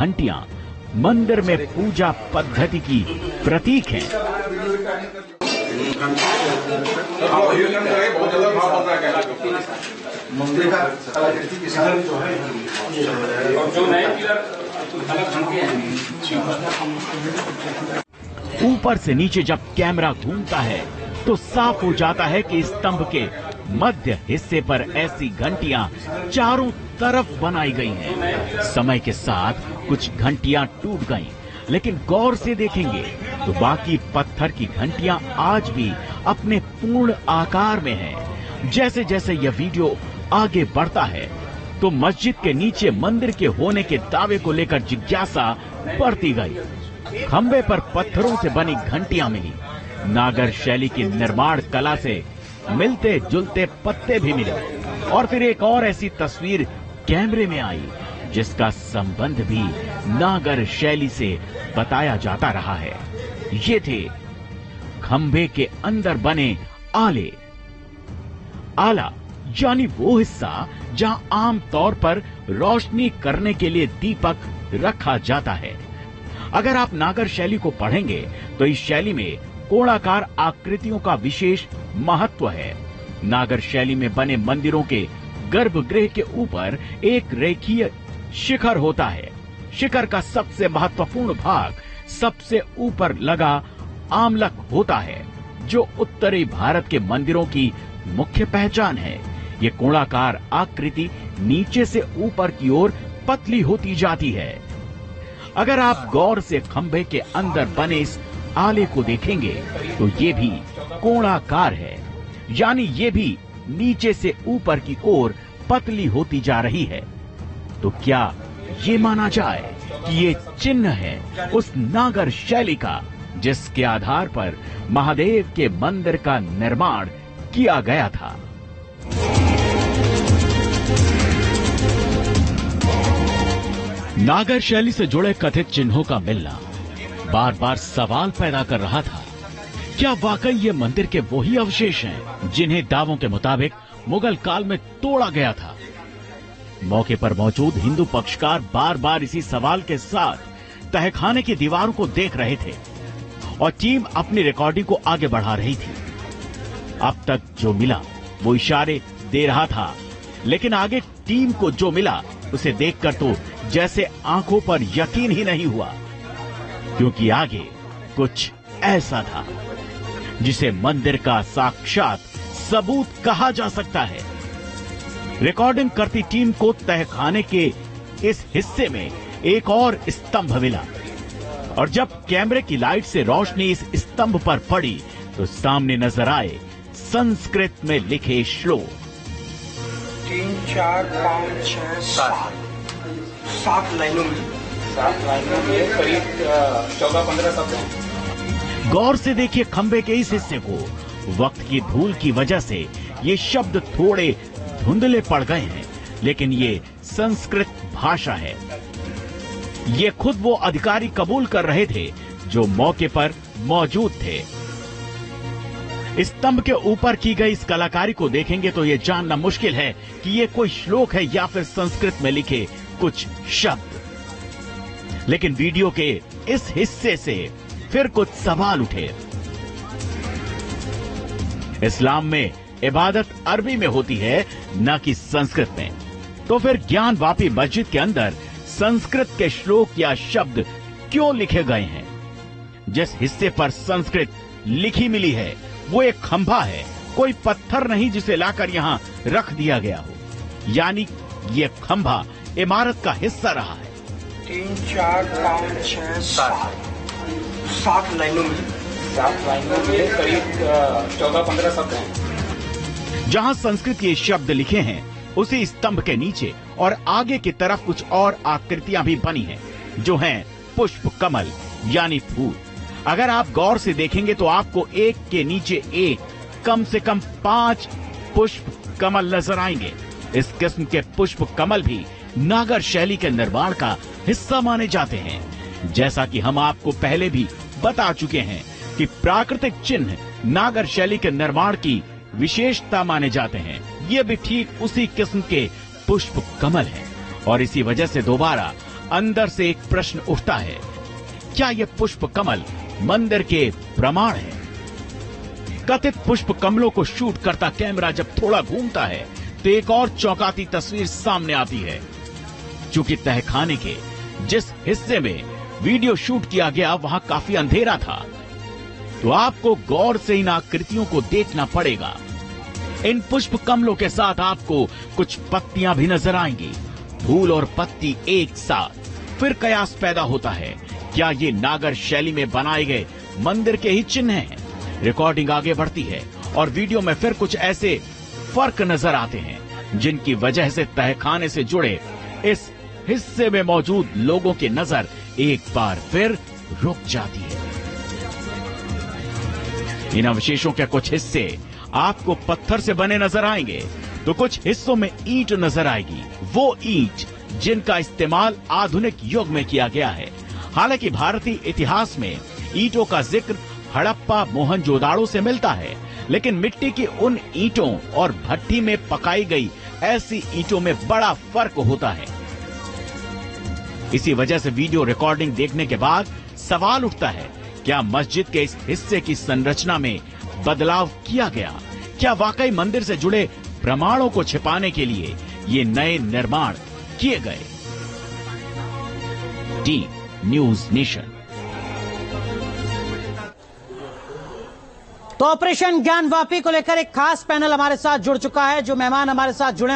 घंटियां मंदिर में पूजा पद्धति की प्रतीक हैं। ऊपर से नीचे जब कैमरा घूमता है तो साफ हो जाता है कि स्तंभ के मध्य हिस्से पर ऐसी घंटियां चारों तरफ बनाई गई हैं। समय के साथ कुछ घंटियां टूट गईं, लेकिन गौर से देखेंगे तो बाकी पत्थर की घंटियां आज भी अपने पूर्ण आकार में हैं। जैसे जैसे यह वीडियो आगे बढ़ता है तो मस्जिद के नीचे मंदिर के होने के दावे को लेकर जिज्ञासा बढ़ती गई। खंबे पर पत्थरों से बनी घंटियां मिली, नागर शैली की निर्माण कला से मिलते जुलते पत्ते भी मिले, और फिर एक और ऐसी तस्वीर कैमरे में आई जिसका संबंध भी नागर शैली से बताया जाता रहा है। ये थे खंबे के अंदर बने आले। आला यानी वो हिस्सा जहां आम तौर पर रोशनी करने के लिए दीपक रखा जाता है। अगर आप नागर शैली को पढ़ेंगे तो इस शैली में कोणाकार आकृतियों का विशेष महत्व है। नागर शैली में बने मंदिरों के गर्भगृह के ऊपर एक रेखीय शिखर होता है। शिखर का सबसे महत्वपूर्ण भाग सबसे ऊपर लगा आमलक होता है, जो उत्तरी भारत के मंदिरों की मुख्य पहचान है। ये कोणाकार आकृति नीचे से ऊपर की ओर पतली होती जाती है। अगर आप गौर से खंभे के अंदर बने इस आले को देखेंगे तो ये भी कोणाकार है, यानी ये भी नीचे से ऊपर की ओर पतली होती जा रही है। तो क्या ये माना जाए कि ये चिन्ह है उस नागर शैली का जिसके आधार पर महादेव के मंदिर का निर्माण किया गया था? नागर शैली से जुड़े कथित चिन्हों का मिलना बार बार सवाल पैदा कर रहा था। क्या वाकई ये मंदिर के वही अवशेष हैं जिन्हें दावों के मुताबिक मुगल काल में तोड़ा गया था? मौके पर मौजूद हिंदू पक्षकार बार बार इसी सवाल के साथ तहखाने की दीवारों को देख रहे थे और टीम अपनी रिकॉर्डिंग को आगे बढ़ा रही थी। अब तक जो मिला वो इशारे दे रहा था, लेकिन आगे टीम को जो मिला उसे देखकर तो जैसे आंखों पर यकीन ही नहीं हुआ, क्योंकि आगे कुछ ऐसा था जिसे मंदिर का साक्षात सबूत कहा जा सकता है। रिकॉर्डिंग करती टीम को तहखाने के इस हिस्से में एक और स्तंभ मिला, और जब कैमरे की लाइट से रोशनी इस स्तंभ पर पड़ी तो सामने नजर आए संस्कृत में लिखे श्लोक। 3, 4, 5, 6, 7 लाइनों में करीब 14-15 शब्द हैं। गौर से देखिए खंबे के इस हिस्से को। वक्त की धूल की वजह से ये शब्द थोड़े धुंधले पड़ गए हैं, लेकिन ये संस्कृत भाषा है। ये खुद वो अधिकारी कबूल कर रहे थे जो मौके पर मौजूद थे। स्तंभ के ऊपर की गई इस कलाकारी को देखेंगे तो ये जानना मुश्किल है कि ये कोई श्लोक है या फिर संस्कृत में लिखे कुछ शब्द। लेकिन वीडियो के इस हिस्से से फिर कुछ सवाल उठे। इस्लाम में इबादत अरबी में होती है, न कि संस्कृत में। तो फिर ज्ञानवापी मस्जिद के अंदर संस्कृत के श्लोक या शब्द क्यों लिखे गए हैं? जिस हिस्से पर संस्कृत लिखी मिली है वो एक खंभा है, कोई पत्थर नहीं जिसे लाकर यहाँ रख दिया गया हो। यानी ये खंभा इमारत का हिस्सा रहा है। 3, 4, 5, 6, 7 लाइनों में करीब 14-15 शब्द हैं। जहाँ संस्कृत के शब्द लिखे हैं उसी स्तंभ के नीचे और आगे की तरफ कुछ और आकृतियां भी बनी हैं, जो हैं पुष्प कमल यानी फूल। अगर आप गौर से देखेंगे तो आपको एक के नीचे एक कम से कम 5 पुष्प कमल नजर आएंगे। इस किस्म के पुष्प कमल भी नागर शैली के निर्माण का हिस्सा माने जाते हैं। जैसा कि हम आपको पहले भी बता चुके हैं कि प्राकृतिक चिन्ह नागर शैली के निर्माण की विशेषता माने जाते हैं। ये भी ठीक उसी किस्म के पुष्प कमल हैं और इसी वजह से दोबारा अंदर से एक प्रश्न उठता है, क्या ये पुष्प कमल मंदिर के प्रमाण है? कथित पुष्प कमलों को शूट करता कैमरा जब थोड़ा घूमता है तो एक और चौंकाती तस्वीर सामने आती है। चूंकि तहखाने के जिस हिस्से में वीडियो शूट किया गया वहां काफी अंधेरा था, तो आपको गौर से इन आकृतियों को देखना पड़ेगा। इन पुष्प कमलों के साथ आपको कुछ पत्तियां भी नजर आएंगी, फूल और पत्ती एक साथ। फिर कयास पैदा होता है, क्या ये नागर शैली में बनाए गए मंदिर के ही चिन्ह हैं? रिकॉर्डिंग आगे बढ़ती है और वीडियो में फिर कुछ ऐसे फर्क नजर आते हैं जिनकी वजह से तहखाने से जुड़े इस हिस्से में मौजूद लोगों की नजर एक बार फिर रुक जाती है। इन अवशेषों के कुछ हिस्से आपको पत्थर से बने नजर आएंगे तो कुछ हिस्सों में ईंट नजर आएगी, वो ईंट जिनका इस्तेमाल आधुनिक युग में किया गया है। हालांकि भारतीय इतिहास में ईंटों का जिक्र हड़प्पा मोहनजोदाड़ो से मिलता है, लेकिन मिट्टी की उन ईंटों और भट्टी में पकाई गई ऐसी ईंटों में बड़ा फर्क होता है। इसी वजह से वीडियो रिकॉर्डिंग देखने के बाद सवाल उठता है, क्या मस्जिद के इस हिस्से की संरचना में बदलाव किया गया? क्या वाकई मंदिर से जुड़े प्रमाणों को छिपाने के लिए ये नए निर्माण किए गए? T news nation. तो ऑपरेशन ज्ञानवापी को लेकर एक खास पैनल हमारे साथ जुड़ चुका है। जो मेहमान हमारे साथ जुड़े